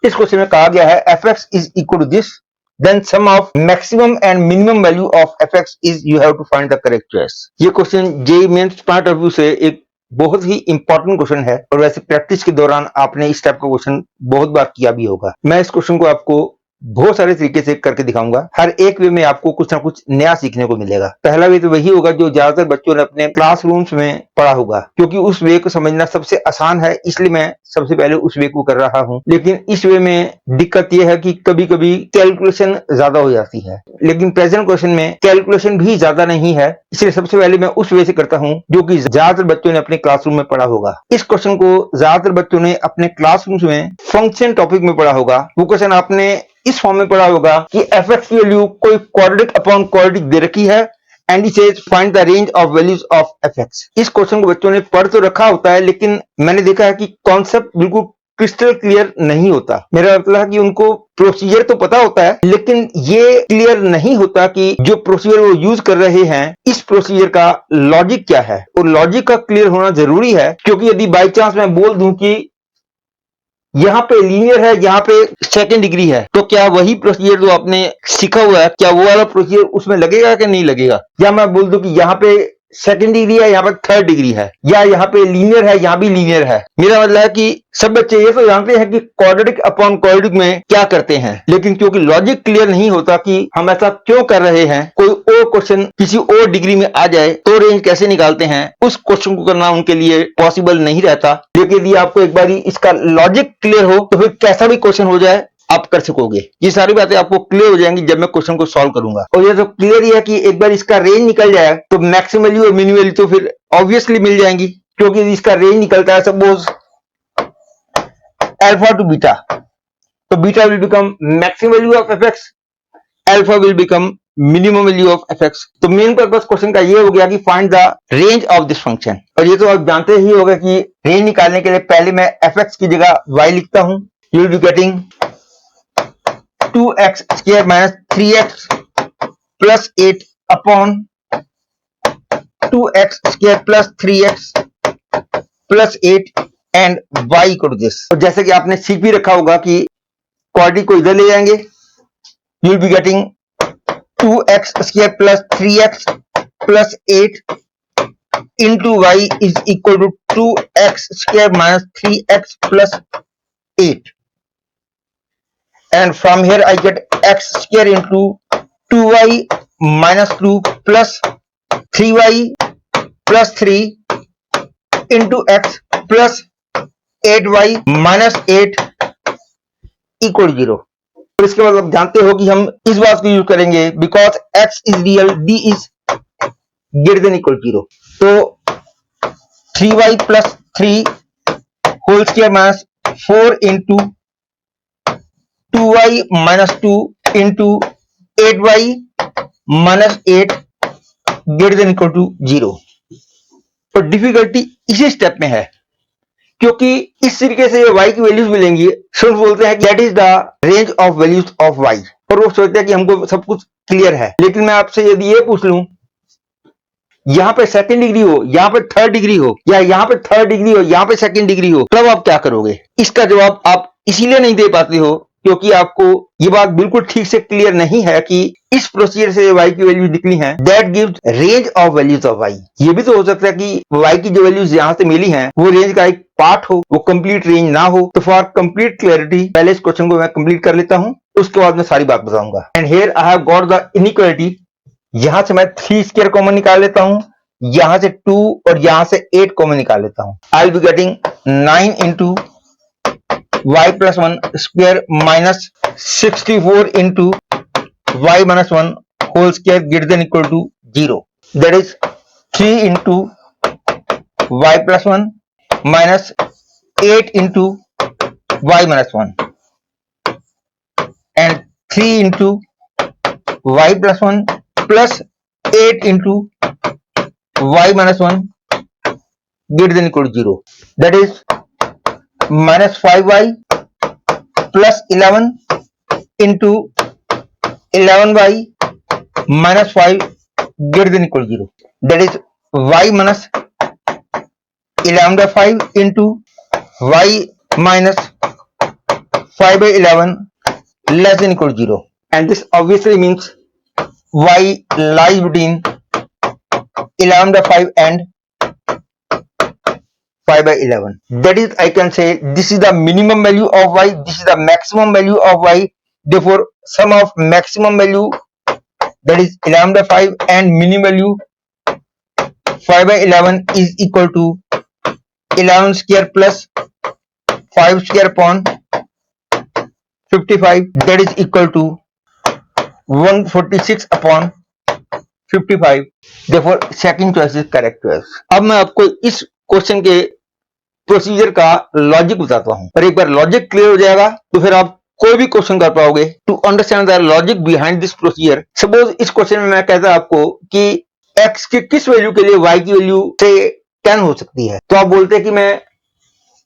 इस क्वेश्चन में कहा गया है fx is equal to this, then sum of maximum and minimum value of fx is you have to find the correct choice. ये question JEE mains point of view से एक बहुत ही important question है और वैसे प्रैक्टिस के दौरान आपने इस टाइप का क्वेश्चन बहुत बार किया भी होगा। मैं इस क्वेश्चन को आपको बहुत सारे तरीके से करके दिखाऊंगा। हर एक वे में आपको कुछ ना कुछ नया सीखने को मिलेगा। पहला वे तो वही होगा जो ज्यादातर बच्चों ने अपने क्लासरूम्स में पढ़ा होगा, क्योंकि उस वे को समझना सबसे आसान है, इसलिए मैं सबसे पहले उस वे को कर रहा हूं। लेकिन इस वे में दिक्कत यह है कि कभी कभी कैलकुलेशन ज्यादा हो जाती है, लेकिन प्रेजेंट क्वेश्चन में कैलकुलेशन भी ज्यादा नहीं है, इसलिए सबसे पहले मैं उस वे से करता हूं जो कि ज्यादातर बच्चों ने अपने क्लासरूम में पढ़ा होगा। इस क्वेश्चन को ज्यादातर बच्चों ने अपने क्लासरूम में फंक्शन टॉपिक में पढ़ा होगा। वो क्वेश्चन आपने इस फॉर्म में पढ़ा होगा कि fx की वैल्यू कोई क्वाड्रेटिक अपॉन क्वाड्रेटिक दे रखी है and it says find the range of values of fx। इस क्वेश्चन को बच्चों ने पढ़ तो रखा होता है, लेकिन मैंने देखा है कि कॉन्सेप्ट बिल्कुल क्रिस्टल क्लियर नहीं होता। मेरा मतलब है कि उनको प्रोसीजर तो पता होता है, लेकिन ये क्लियर नहीं होता कि जो प्रोसीजर वो यूज कर रहे हैं इस प्रोसीजर का लॉजिक क्या है। और लॉजिक का क्लियर होना जरूरी है, क्योंकि यदि बाई चांस मैं बोल दूं कि यहाँ पे लीनियर है, यहाँ पे सेकंड डिग्री है, तो क्या वही प्रोसीजर जो आपने सीखा हुआ है, क्या वो वाला प्रोसीजर उसमें लगेगा कि नहीं लगेगा? या मैं बोल दूं कि यहाँ पे सेकंड डिग्री है, यहाँ पे थर्ड डिग्री है, या यहाँ पे लीनियर है, यहाँ भी लीनियर है। मेरा मतलब है कि सब बच्चे ये तो जानते हैं कि क्वाड्रेटिक अपॉन क्वाड्रेटिक में क्या करते हैं, लेकिन क्योंकि लॉजिक क्लियर नहीं होता कि हम ऐसा क्यों कर रहे हैं, कोई और क्वेश्चन किसी और डिग्री में आ जाए तो रेंज कैसे निकालते हैं, उस क्वेश्चन को करना उनके लिए पॉसिबल नहीं रहता। लेकिन यदि आपको एक बार इसका लॉजिक क्लियर हो तो फिर कैसा भी क्वेश्चन हो जाए आप कर सकोगे। ये सारी बातें आपको क्लियर हो जाएंगी जब मैं क्वेश्चन को सॉल्व करूंगा। और ये तो क्लियर ही है कि एक बार इसका रेंज निकल जाए तो मैक्सिमम वैल्यू और मिनिमम वैल्यू तो फिर ऑब्वियसली मिल जाएंगी, क्योंकि इसका रेंज निकलता है सपोज अल्फा टू बीटा, तो beta will become maximum value of fx, alpha will become minimum value of fx। तो मेन पर्पस क्वेश्चन का ये हो गया कि find the range of this function. और ये तो आप जानते ही होगा कि रेंज निकालने के लिए पहले मैं fx की जगह y लिखता हूं। You will be getting 2x square minus 3x plus 8 upon 2x square plus 3x plus 8 and y equal to this। और जैसे कि आपने सीख भी रखा होगा कि क्वाड्रेटिक को इधर ले जाएंगे, you will be getting 2x square plus 3x plus 8 into y is equal to 2x square minus 3x plus 8, and from here I get x square into 2y minus 2 plus 3y plus 3 into x plus 8y minus 8 equal to 0। और इसके बाद आप जानते हो कि हम इस बात को यूज करेंगे because x is real, d is greater than equal to 0। तो 3y plus 3 whole square minus 4 into 2y minus 2 into 8y minus 8 greater than equal to 0। और डिफिकल्टी इसी स्टेप में है, क्योंकि इस तरीके से y की वैल्यूज मिलेंगी। स्टूडेंट बोलते हैं कि that is the range of values of y, और वो सोचते हैं कि हमको सब कुछ क्लियर है। लेकिन मैं आपसे यदि ये पूछ लूं यहाँ पे सेकंड डिग्री हो, यहाँ पे थर्ड डिग्री हो, या यहाँ पे थर्ड डिग्री हो, यहाँ पे सेकंड डिग्री हो, तब आप क्या करोगे? इसका जवाब आप इसीलिए नहीं दे पाते हो क्योंकि आपको ये बात बिल्कुल ठीक से क्लियर नहीं है कि इस प्रोसीजर से y की वैल्यूज निकली हैं, that gives range of values of y। ये भी तो हो सकता है कि y की जो वैल्यूज यहाँ से मिली हैं वो रेंज का एक पार्ट हो, वो कंप्लीट रेंज ना हो। तो फॉर कंप्लीट क्लैरिटी पहले इस क्वेश्चन को मैं कंप्लीट कर लेता हूं, उसके बाद मैं सारी बात बताऊंगा। And here I have got the inequality. यहां से मैं 3 स्क्वायर कॉमन निकाल लेता हूं, यहां से 2 और यहां से 8 कॉमन निकाल लेता हूं। आई will be getting 9 into y plus 1 square minus 64 into y minus 1 whole square greater than equal to 0, that is 3 into y plus 1 minus 8 into y minus 1 and 3 into y plus 1 plus 8 into y minus 1 greater than equal to 0, that is minus 5y plus 11 into 11y minus 5 greater than equal to 0, that is y minus 11 by 5 into y minus 5 by 11 less than equal to 0, and this obviously means y lies between 11 by 5 and 5 by 11. That is, I can say this is the minimum value of y, this is the maximum value of y. Therefore, sum of maximum value, that is 11 by 5, and minimum value 5 by 11 is equal to 11 square plus 5 square upon 55, that is equal to 146 upon 55. Therefore, second choice is correct choice. अब मैं आपको इस question के procedure का logic बताता हूं, और एक बार लॉजिक क्लियर हो जाएगा तो फिर आप कोई भी क्वेश्चन कर पाओगे. To understand the logic behind this procedure, suppose इस क्वेश्चन में मैं कहता आपको कि x के किस वैल्यू के लिए y की वैल्यू से 10 हो सकती है, तो आप बोलते हैं कि मैं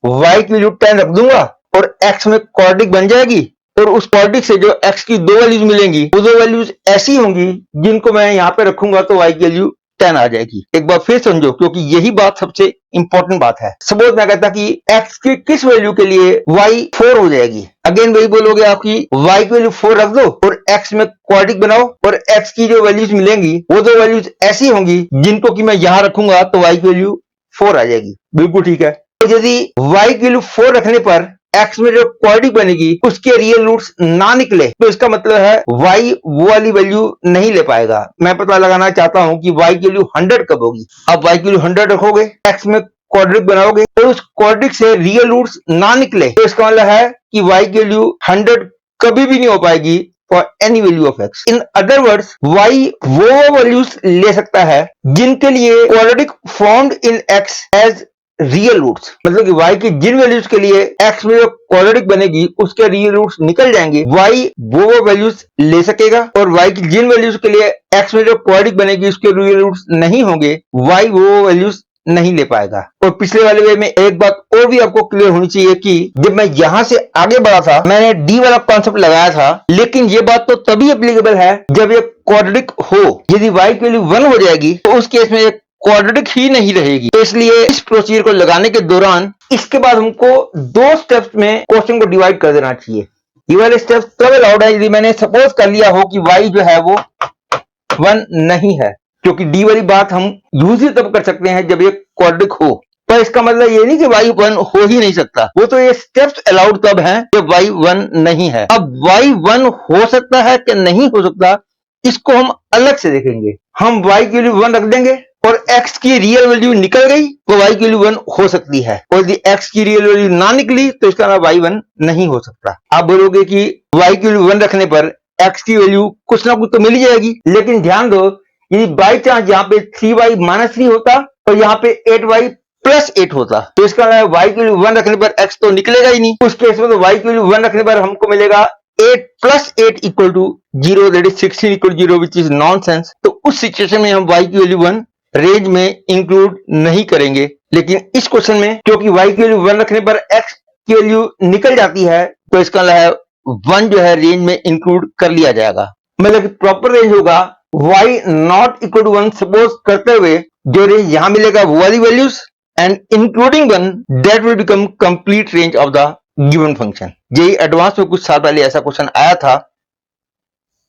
y की वैल्यू 10 रख दूंगा और x में क्वाड्रेटिक बन जाएगी, और उस क्वाड्रेटिक से जो x की दो वैल्यूज मिलेंगी वो दो वैल्यूज ऐसी होंगी जिनको मैं यहाँ पे रखूंगा तो y की वैल्यू 10 आ जाएगी. एक बार फिर समझो, क्योंकि यही बात सबसे इंपॉर्टेंट बात है. सपोज मैं कहता कि x की किस वैल्यू के लिए y 4 हो जाएगी, अगेन वही बोलोगे आपकी y की वैल्यू 4 रख दो और x में क्वाड्रेटिक बनाओ, और x की जो वैल्यूज मिलेंगी वो दो वैल्यूज ऐसी होंगी जिनको कि मैं यहां रखूंगा तो y की वैल्यू 4 आ जाएगी. बिल्कुल ठीक है. तो यदि y की वैल्यू 4 रखने पर x में जो क्वाड्रेटिक बनेगी उसके रियल रूट्स ना निकले, तो इसका मतलब है y वो वाली वैल्यू नहीं ले पाएगा. मैं पता लगाना चाहता हूं कि y की वैल्यू 100 कब होगी. अब y की वैल्यू 100 रखोगे, x में क्वाड्रेटिक बनाओगे, तो उस क्वाड्रेटिक से रियल रूट्स ना निकले, तो इसका मतलब है कि y की वैल्यू 100 कभी भी नहीं हो पाएगी for any value of x. In other words, y वो वैल्यूज ले सकता है जिनके लिए quadratic formed in x as real roots, मतलब कि y की जिन वैल्यूज के लिए x में जो क्वाड्रेटिक बनेगी उसके रियल रूट्स निकल जाएंगे, y वो वैल्यूज ले सकेगा, और y की जिन वैल्यूज के लिए x में जो क्वाड्रेटिक बनेगी उसके रियल रूट्स नहीं होंगे, y वो वैल्यूज नहीं ले पाएगा. और पिछले वाले वे में एक बात और भी आपको क्लियर होनी चाहिए कि जब मैं यहां से आगे बढ़ा था मैंने डी वाला कॉन्सेप्ट लगाया था, लेकिन ये बात तो तभी एप्लीकेबल है जब ये क्वाड्रेटिक हो. यदि y की वैल्यू 1 हो जाएगी तो उस केस में क्वाड्रेटिक ही नहीं रहेगी. तो इसलिए इस प्रोसीजर को लगाने के दौरान इसके बाद हमको दो स्टेप्स में क्वेश्चन को डिवाइड कर देना चाहिए. ये वाले स्टेप्स तब अलाउड है यदि मैंने सपोज कर लिया हो कि y जो है वो 1 नहीं है, क्योंकि डी वाली बात हम यूजली तब कर सकते हैं जब ये क्वाड्रेटिक हो. पर इसका मतलब ये नहीं कि y 1 हो ही नहीं सकता, वो तो ये स्टेप्स अलाउड तब हैं जब y 1 नहीं है. अब y 1 हो सकता है कि नहीं हो सकता, इसको हम अलग से देखेंगे. हम y की वैल्यू 1 रख देंगे और x की रियल वैल्यू निकल गई तो y की वैल्यू 1 हो सकती है, और यदि x की रियल वैल्यू ना निकली तो इसका मतलब y 1 नहीं हो सकता. आप बोलोगे कि y की वैल्यू 1 रखने पर x की वैल्यू कुछ ना कुछ तो मिल जाएगी, लेकिन ध्यान दो यदि बाई चांस यहाँ पे 3y माइनस 3 होता और यहाँ पे 8y प्लस 8 होता, तो इसका मतलब y की वैल्यू 1 रखने पर x तो निकलेगा ही नहीं. उस केस में तो y की वैल्यू 1 रखने पर हमको मिलेगा 8 plus 8 equal to 0, that is 16 equal 0, which is nonsense. तो उस सिचुएशन में हम y की वैल्यू 1 रेंज में इंक्लूड नहीं करेंगे. लेकिन इस क्वेश्चन में क्योंकि y की वैल्यू 1 रखने पर x की वैल्यू निकल जाती है, तो इसका मतलब 1 जो है रेंज में इंक्लूड कर लिया जाएगा. मतलब कि प्रॉपर रेंज होगा y not equal to 1 suppose करते हुए जो रेंज यहां मिलेगा वो वाली values, and including 1 that will become complete range of the given function. यही एडवांस में कुछ साल पहले ऐसा क्वेश्चन आया था,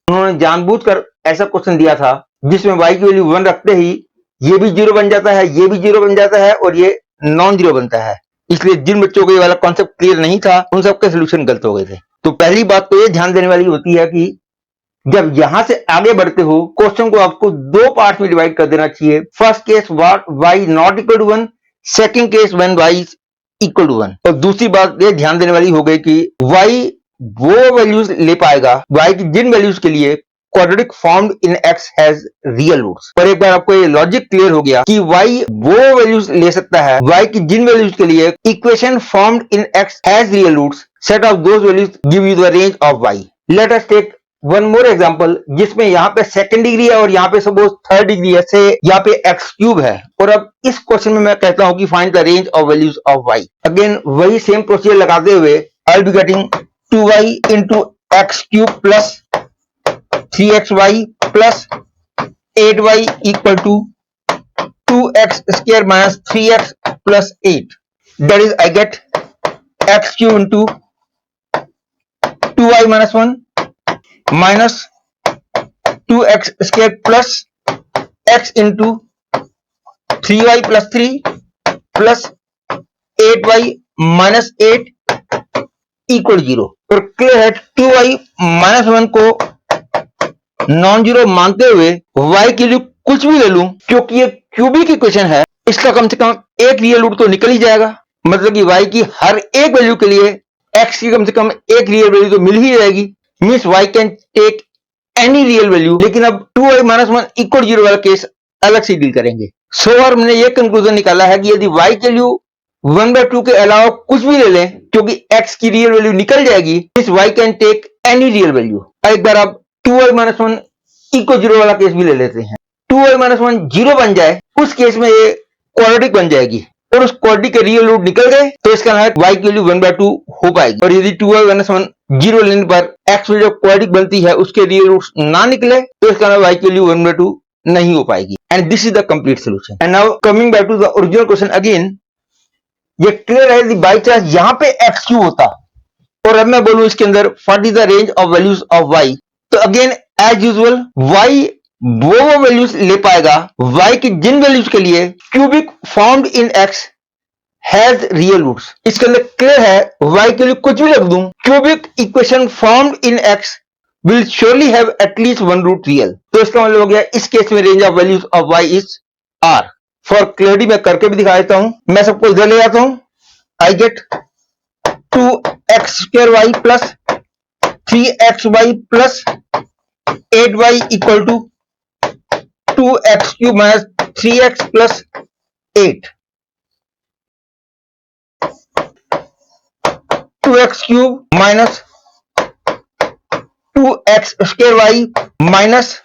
उन्होंने जानबूझकर ऐसा क्वेश्चन दिया था जिसमें y की वैल्यू 1 रखते ही ये भी 0 बन जाता है, ये भी 0 बन जाता है और ये नॉन 0 बनता है. इसलिए जिन बच्चों को ये वाला कॉन्सेप्ट क्लियर नहीं था उन सबके सोल्यूशन गलत हो गए थे. तो पहली बात तो ये ध्यान देने वाली होती है कि जब यहां से आगे बढ़ते हो क्वेश्चन को आपको दो पार्ट में डिवाइड कर देना चाहिए. First case y not equal to 1, second case when y equal to 1. और दूसरी बात ये ध्यान देने वाली हो गई कि y वो वैल्यूज ले पाएगा y की जिन वैल्यूज के लिए quadratic formed in x has real roots. पर एक बार आपको ये लॉजिक क्लियर हो गया कि y वो वैल्यूज ले सकता है y की जिन वैल्यूज के लिए equation formed in x has real roots, set of those values give you the range of y. Let us take one more example जिसमें यहाँ पे सेकंड डिग्री है और यहाँ पे सपोज थर्ड डिग्री है, से यहाँ पे x क्यूब है. और अब इस क्वेश्चन में मैं कहता हूं कि find the range of values of y. Again वही सेम प्रोसीजर लगाते हुए I will be getting 2y into x cube plus 3xy plus 8y equal to 2x square minus 3x plus 8. That is I get x cube into 2y minus 1 minus 2x square plus x into 3y plus 3 plus 8y minus 8 equal 0। और clear है 2y minus 1 को non zero मानते हुए y के लिए कुछ भी ले लूं, क्योंकि ये क्यूबिक इक्वेशन है, इसका कम से कम एक रियल रूट तो निकल ही जाएगा। मतलब कि y की हर एक वैल्यू के लिए x की कम से कम एक रियल वैल्यू तो मिल ही जाएगी। Means y can take any real value. लेकिन अब 2y माइनस 1 इक्वल 0 वाला केस अलग से डील करेंगे। सो हमने ये कंक्लूजन निकाला है कि यदि y के वैल्यू 1/2 के अलावा कुछ भी ले लें, क्योंकि x की रियल वैल्यू निकल जाएगी, इस y can take any real value. एक बार आप 2y माइनस 1 इक्वल 0 वाला केस भी ले लेते हैं। 2y माइनस 1 0 बन जाए, उस केस में ये क्वाड्रेटिक बन जाएगी और उस क्वाड्रेटिक के रियल रूट निकल गए तो इसका मतलब y की वैल्यू 1/2 हो पाएगी। और यदि 2y माइनस 1 0 लेने पर x जो क्वाड्रेटिक बनती है उसके रियल रूट्स ना निकले तो इसका मतलब y की वैल्यू 1/2 नहीं हो पाएगी। And this is the complete solution. And now coming back to the original question again, ये क्लियर है यदि बाई चांस यहां पे एक्स क्यू होता और अब मैं बोलूं इसके अंदर what is the range of values of y, तो अगेन एज यूजुअल वाई वो वैल्यूज ले पाएगा वाई की जिन वैल्यूज के लिए cubic formed in x has real roots. इसके अंदर क्लियर है वाई के लिए कुछ भी रख दूं, cubic equation formed in x will surely have at least one root real. तो इसका मतलब हो गया इस केस में range of values of y is R. For clarity मैं करके भी दिखा देता हूं। मैं सबको इधर ले जाता हूं। I get 2x² plus 3xy plus 8y equal to 2x³ minus 3x plus 8। 2x³ minus 2x² minus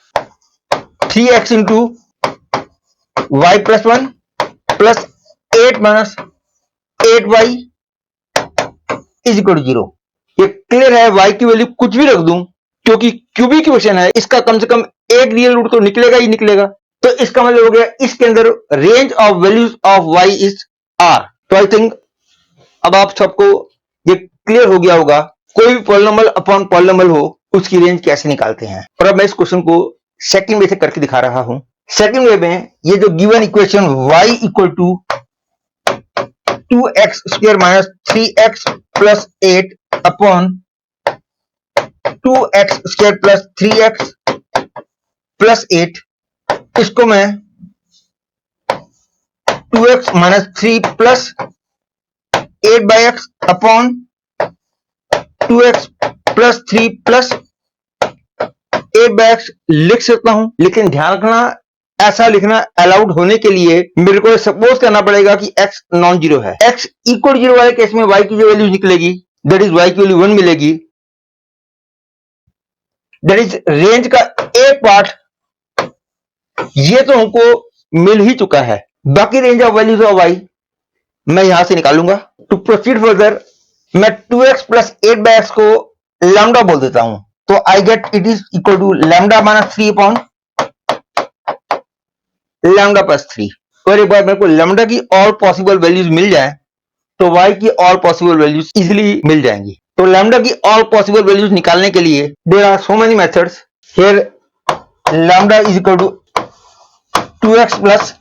3x into y plus 1 plus 8 minus 8y is equal to 0। ये क्लियर है y की वैल्यू कुछ भी रख दूं, क्योंकि क्यूबिक इक्वेशन है, इसका कम से कम एक रियल रूट तो निकलेगा ही निकलेगा। तो इसका मतलब हो गया इसके अंदर range of values of y is r। तो आई थिंक अब आप सबको ये क्लियर हो गया होगा कोई भी पॉलिनोमियल अपॉन पॉलिनोमियल हो उसकी रेंज कैसे निकालते हैं। और अब मैं इस क्वेश्चन को सेकंड वे से करके दिखा रहा हूं। सेकंड वे में ये जो given equation y equal to 2x² minus 3x plus 8 upon 2x² plus 3x plus 8, इसको मैं 2x minus 3 plus 8/x upon 2x plus 3 plus 8/x लिख सकता हूं। लेकिन ध्यान रखना ऐसा लिखना अलाउड होने के लिए मेरे को सपोज करना पड़ेगा कि x नॉन जीरो है। x इक्वल 0 वाले केस में y की जो वैल्यू निकलेगी दैट इज y की वैल्यू 1 मिलेगी। दैट इज रेंज का एक पार्ट ये तो हमको मिल ही चुका है, बाकी range of values of y मैं यहां से निकालूंगा। टू प्रोसीड फर्दर मैं 2x प्लस 8/x को लैम्डा बोल देता हूं। तो I get it is equal to lambda minus 3 upon lambda plus 3। और एक बार मेरे को लैम्डा की ऑल पॉसिबल वैल्यूज मिल जाए तो y की ऑल पॉसिबल वैल्यूज इजीली मिल जाएंगी। तो लैम्डा की ऑल पॉसिबल वैल्यूज निकालने के लिए there are so many methods. Here lambda is equal to 2x plus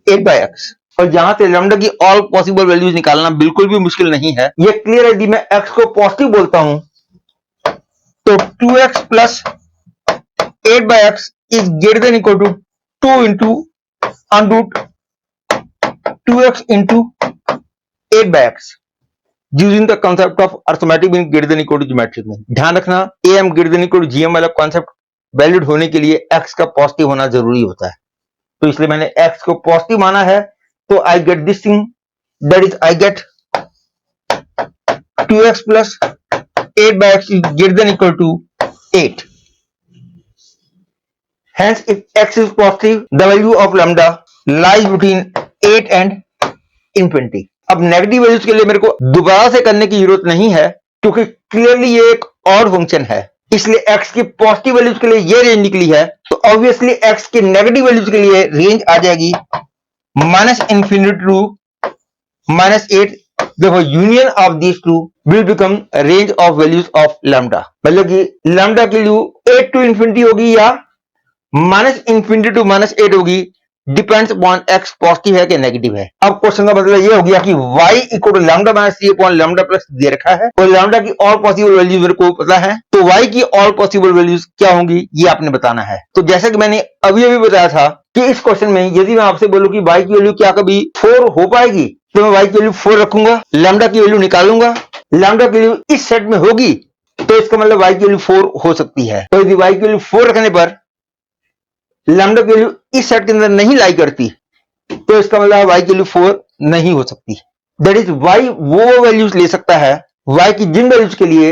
8/x। और जहां से लैम्डा की ऑल पॉसिबल वैल्यूज निकालना बिल्कुल भी मुश्किल नहीं है। ये क्लियर है। यदि मैं x को पॉजिटिव बोलता हूं तो 2x plus 8/x is greater than equal to 2 into under root 2x into 8/x using the concept of arithmetic being greater than equal to geometric mean। ध्यान रखना am greater than equal to gm वाला concept valid होने के लिए x का positive होना जरूरी होता है। तो इसलिए मैंने x को पॉजिटिव माना है। तो I get this thing that is I gate 2x plus 8/x is greater than equal to 8। Hence, if x is positive, the value of lambda lies between 8 and infinity। अब negative values के लिए मेरे को दोबारा से करने की जरूरत नहीं है, क्योंकि क्लियरली ये एक ऑड फंक्शन है, इसलिए x की पॉजिटिव वैल्यूज के लिए ये रेंज निकली है। तो ऑब्वियसली x की नेगेटिव वैल्यूज के लिए रेंज आ जाएगी -∞ टू -8 देखो union of these two will become range of values of lambda, मतलब कि लैम्डा की वैल्यू 8 टू इंफिनिटी होगी या माइनस इंफिनिटी टू माइनस 8 होगी, डिपेंड्स अपॉन एक्स पॉजिटिव है कि नेगेटिव है। अब क्वेश्चन का मतलब ये हो गया कि y equal to lambda minus 3 upon lambda plus दे रखा है और लैम्डा की ऑल पॉसिबल वैल्यूज मेरे को पता है, तो y की ऑल पॉसिबल वैल्यूज क्या होंगी ये आपने बताना है। तो जैसे कि मैंने अभी अभी बताया था कि इस क्वेश्चन में यदि मैं आपसे बोलूं कि y की वैल्यू क्या कभी 4 हो पाएगी, तो मैं y की वैल्यू 4 रखूंगा, लैम्डा की वैल्यू निकालूंगा, लैम्डा की वैल्यू इस सेट में होगी तो इसका मतलब y की वैल्यू 4 हो सकती है। तो यदि y की वैल्यू 4 रखने पर लैम्डा की वैल्यू इस सेट के अंदर नहीं लाई करती तो इसका मतलब y की वैल्यू 4 नहीं हो सकती। दैट इज y वो वैल्यूज ले सकता है, y की जिन वैल्यूज के लिए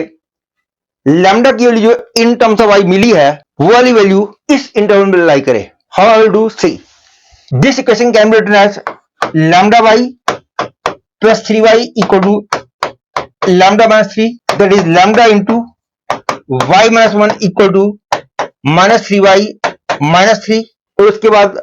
लैम्डा की वैल्यू जो इन टर्म्स ऑफ y मिली है वो वाली वैल्यू इस इंटरवल में लाई करे। How I will do, see this equation can be written as lambda y plus 3y equal to lambda minus 3, that is lambda into y minus 1 equal to minus 3y minus 3। और उसके बाद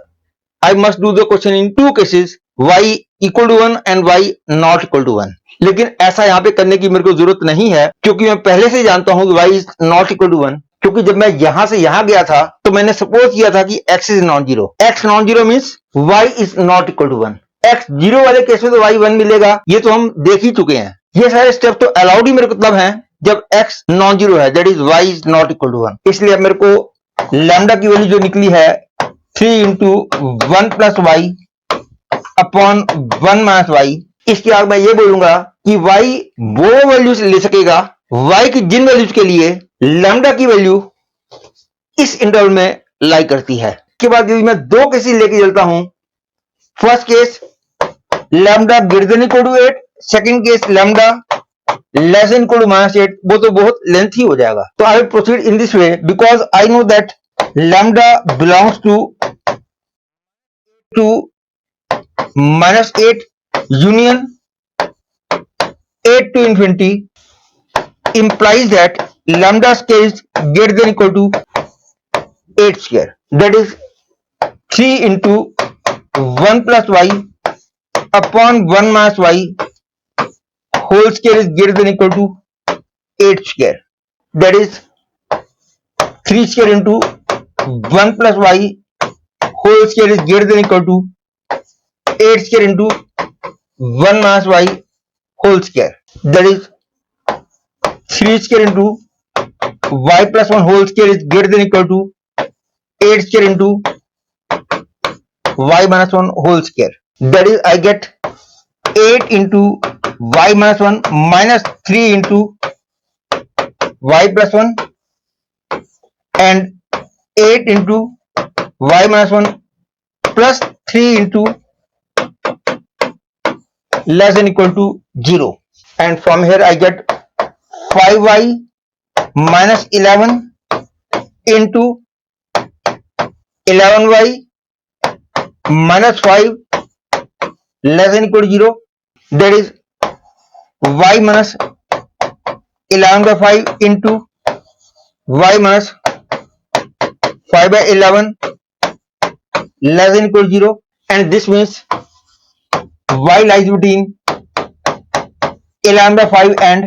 I must do the question in two cases, y equal to 1 and y not equal to 1। लेकिन ऐसा यहाँ पे करने की मेरे को जरूरत नहीं है क्योंकि मैं पहले से जानता हूं कि y is not equal to 1, क्योंकि जब मैं यहां से यहां गया था तो मैंने सपोज किया था कि x is non zero. x non zero means y is not equal to 1। x zero वाले केस में तो y 1 मिलेगा, ये तो हम देख ही चुके हैं। ये सारे स्टेप तो अलाउड ही मेरे को तब है जब x नॉन जीरो है, that is y is not equal to 1। इसलिए अब मेरे को लैम्डा की वैल्यू जो निकली है 3 into 1 plus y upon 1 minus y, इसके आगे मैं ये बोलूंगा कि y वो वैल्यूज ले सकेगा y की जिन वैल्यूज के लिए लैम्डा की वैल्यू इस इंटरवल में लाई करती है। इसके बाद यदि मैं दो केसेस लेके चलता हूं, first case lambda greater than equal to 8, second case lambda less than equal to minus 8, वो तो बहुत लेंथी हो जाएगा। तो I will proceed in this way because I know that lambda belongs to minus 8 union 8 to infinity implies that lambda scale is greater than equal to 8 square, that is 3 into 1 plus y upon 1 minus y whole square is greater than equal to 8 square, that is 3 square into 1 plus y whole square is greater than equal to 8 square into 1 minus y whole square, that is 3 square into y plus 1 whole square is greater than equal to 8 square into y minus 1 whole square, that is I get 8 into y minus 1 minus 3 into y plus 1 and 8 into y minus 1 plus 3 into less than equal to 0, and from here I get 5y minus 11 into 11y minus 5 less than equal to 0, that is y minus 11 by 5 into y minus 5 by 11 less than equal to 0, and this means y lies between 11 by 5 and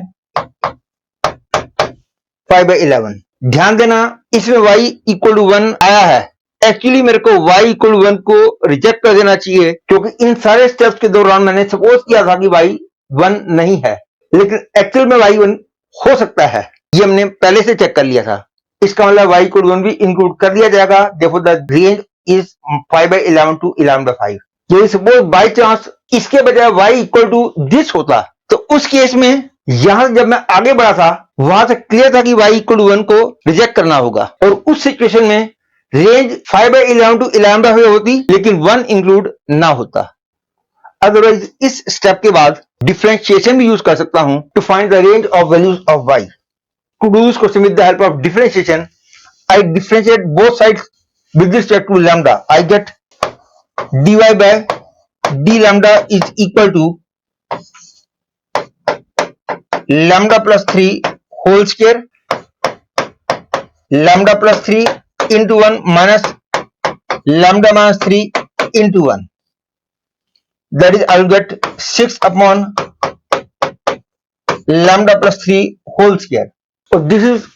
5 by 11। ध्यान देना इसमें y equal to 1 आया है, actually मेरे को y equal to 1 को reject कर देना चाहिए क्योंकि इन सारे स्टेप्स के दौरान मैंने सपोज किया था कि y 1 नहीं है, लेकिन एक्चुअल में y 1 हो सकता है, ये हमने पहले से चेक कर लिया था। इसका मतलब y इक्वल टू 1 भी इंक्लूड कर दिया जाएगा, देखो the range is 5 by 11 to 11 by 5। यदि सपोज बाई चांस इसके बजाय y इक्वल टू दिस होता तो उस केस में यहां जब मैं आगे बढ़ा था वहां से क्लियर था कि y इक्वल टू 1 को रिजेक्ट करना होगा और उस सिचुएशन में रेंज 5 by 11 to 11 by 5 होती लेकिन 1 इंक्लूड ना होता। अदरवाइज इस स्टेप के बाद डिफरेंशिएशन भी यूज कर सकता हूं to find the range of values of y। To do this question with the help of differentiation I differentiate both sides with respect to lambda। I get dy by d lambda is equal to lambda plus 3 whole square lambda plus 3 into 1 minus lambda minus 3 into 1, that is I will get 6 upon lambda plus 3 whole square. So this is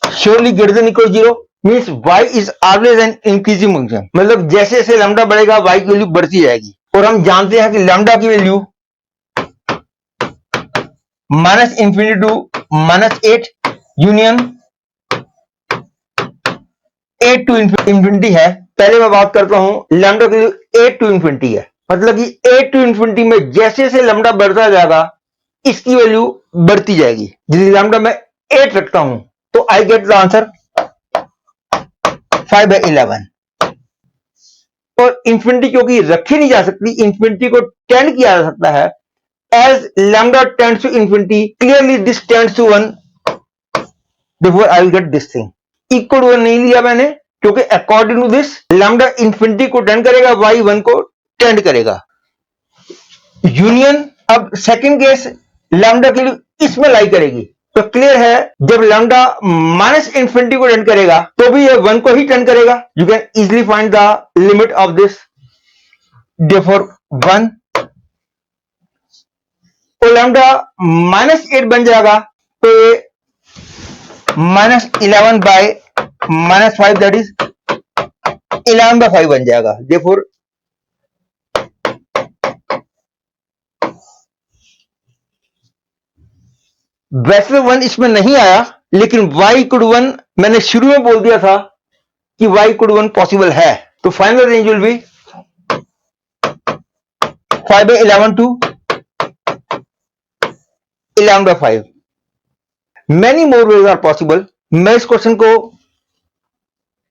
surely greater than equal to 0, means y is always an increasing function. मतलब जैसे जैसे lambda बढ़ेगा y की value बढ़ती जाएगी, और हम जानते हैं कि lambda की value minus infinity to minus 8 union 8 to infinity है। पहले मैं बात करता हूं लैम्डा की 8 टू इंफिनिटी है, मतलब कि 8 टू इंफिनिटी में जैसे जैसे लैम्डा बढ़ता जाएगा इसकी वैल्यू बढ़ती जाएगी। यदि लैम्डा में 8 रखता हूं तो आई गेट द आंसर 5/11। और इंफिनिटी क्योंकि रखी नहीं जा सकती, इंफिनिटी को टेंड किया जा सकता है। As lambda tends to infinity, clearly this tends to 1, therefore I will get this thing। Equal to 1 नहीं लिया मैंने क्योंकि according to this lambda infinity को टेंड करेगा, y 1 को टेंड करेगा। यूनियन, अब सेकंड केस लैम्डा की इसमें लाई करेगी, तो क्लियर है जब लैम्डा माइनस इंफिनिटी को टेंड करेगा तो भी ये 1 को ही टेंड करेगा। You can easily find the limit of this, therefore 1। तो लैम्डा -8 बन जाएगा, तो ये -11 बाय -5 दैट इज 11/5 बन जाएगा। therefore वैसे 1 इसमें नहीं आया, लेकिन y इक्वल टू 1 मैंने शुरू में बोल दिया था कि y इक्वल टू 1 पॉसिबल है, तो final range will be 5/11 to 11/5। Many more ways are possible. मैं इस क्वेश्चन को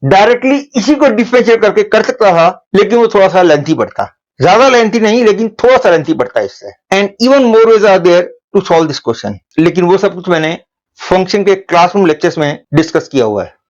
डायरेक्टली इसी को डिफरेंशिएट करके कर सकता था, लेकिन वो थोड़ा सा लेंथी पड़ता, ज्यादा लेंथी नहीं लेकिन थोड़ा सा लेंथी पड़ता है इससे। And even more ways are there to solve this question, लेकिन वो सब कुछ मैंने फंक्शन के क्लासरूम लेक्चर्स में डिस्कस किया हुआ है।